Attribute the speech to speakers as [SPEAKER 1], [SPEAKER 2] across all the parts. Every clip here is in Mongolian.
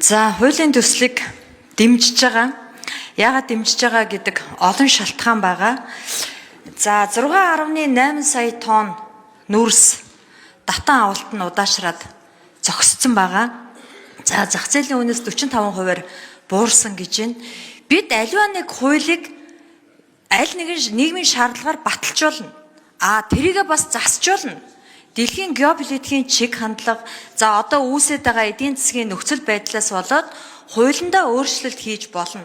[SPEAKER 1] За, хуулийн төслийг дэмжиж байгаа. Яагаад дэмжиж байгаа гэдэг олон шалтгаан байгаа. За, 6.8 сая тонн нүүрс татан авалт нь удаашраад зогссон байгаа. За, зах зээлийн үнээс 45%-аар буурсан гэж байна. Бид аливаа нэг хуулийг аль нэгэн нийгмийн шаардлагаар баталжуулна. Тэрийгээ бас засжуулна. Дэлхийн геополитикийн чиг хандлага, за одоо үүсэж байгаа эдийн засгийн нөхцөл байдлаас болоод хуулиндаа өөрчлөлт хийж болно.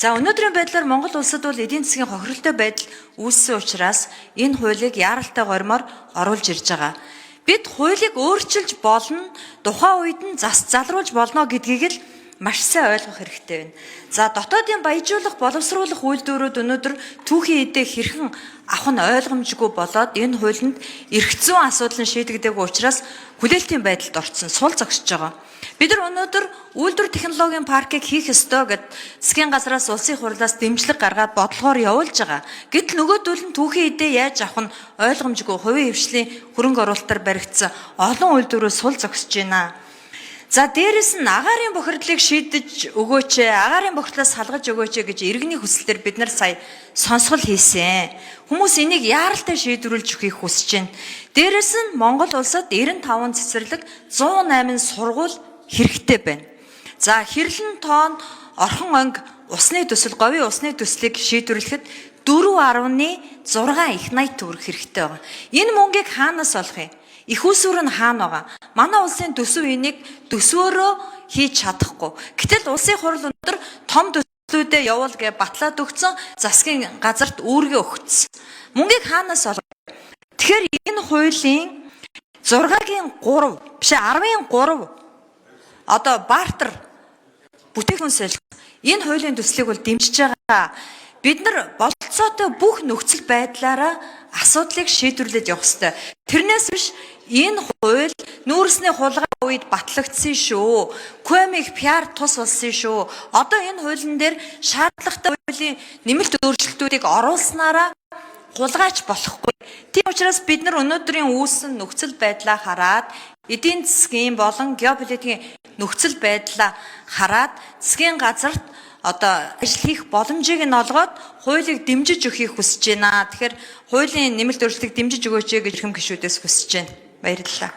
[SPEAKER 1] За өнөөдрийн байдлаар Монгол улсад бол эдийн засгийн хохиролтой байдал үүссэн учраас энэ хуулийг яаралтай гормоор оруулж ирж байгаа. Бид хуулийг өөрчилж болно, тухайн үед нь залруулж болно гэдгийг л маш сайн ойлгох хэрэгтэй байна. За дотоодын баяжуулах, боловсруулах үйлдвэрүүд өнөөдөр түүхийн эдээ хэрхэн авах нь ойлгомжгүй болоод энэ хуулинд эрх зүйн асуудал нь шийдэгдээгүй учраас хүлээлтийн байдалд орсон, сул зогсож байгаа. Бид нар өнөөдөр үйлдвэр технологийн паркийг хийх ёстой гэд засгийн газраас улсын хурлаас дэмжлэг гаргаад бодлогоор явуулж байгаа. Гэтэл нөгөөдөл нь түүхийн эдээ яаж авах нь ойлгомжгүй, хувийн хвшлийн хөрөнгө оруулалтаар баригдсан олон үйлдвэрүүд сул зогсож байна. За дээрэс нь агаарын бохирдлыг шийдэж өгөөч, агаарын бохирдлоос салгаж өгөөч гэж иргэний хүсэлтээр бид нар сая сонсгол хийсэн. Хүмүүс энийг яаралтай шийдвэрлэж өгөхийг хүсэж байна. Дээрэс нь Монгол улсад 95 цэцэрлэг 108 сургууль хэрэгтэй байна. За хэрлэн тоон орхон онг усны төсөл, говийн усны төслийг шийдвэрлэхэд 4.6 их найт төгрөг хэрэгтэй байгаа. Энэ мөнгийг хаанаас олох юм? Их усүр нь хаана байгаа? Манай улсын төсөв энийг төсвөөрөө хийж чадахгүй. Гэтэл улсын хурл өндөр том төслүүдэд явуул гэж батлаад өгсөн, засгийн газарт үүргээ өгсөн. Мөнгийг хаанаас олох? Тэгэхээр энэ хуулийн 6-гийн 3, биш 10-ийн 3 одоо бартер бүтээгдэхүүн солих энэ хуулийн төслийг бол дэмжиж байгаа. Бид нар бололцоотой бүх нөхцөл байдлаараа асуудлыг шийдвэрлэж явах ёстой. Тэрнээс биш энэ хууль нүүрсний хулгай үед батлагдсан шүү. Куамиг пиар тус болсон шүү. Одоо энэ хуулийн дээр шаардлагатай хуулийн нэмэлт өөрчлөлтүүдийг оруулснараа хулгайч болохгүй. Тийм учраас бид нар өнөөдрийн үүссэн нөхцөл байдлаа хараад эдийн засгийн болон геополитикийн нөхцөл байдлаа хараад засгийн газарт одоо ажил хийх боломжийг нь олгоод хуулийг дэмжиж өгөхийг хүсэж байна. Тэгэхээр хуулийн нэмэлт өөрчлөлтийг дэмжиж өгөөч гэж хэм гишүүдээс хүсэж байна. Баярлалаа.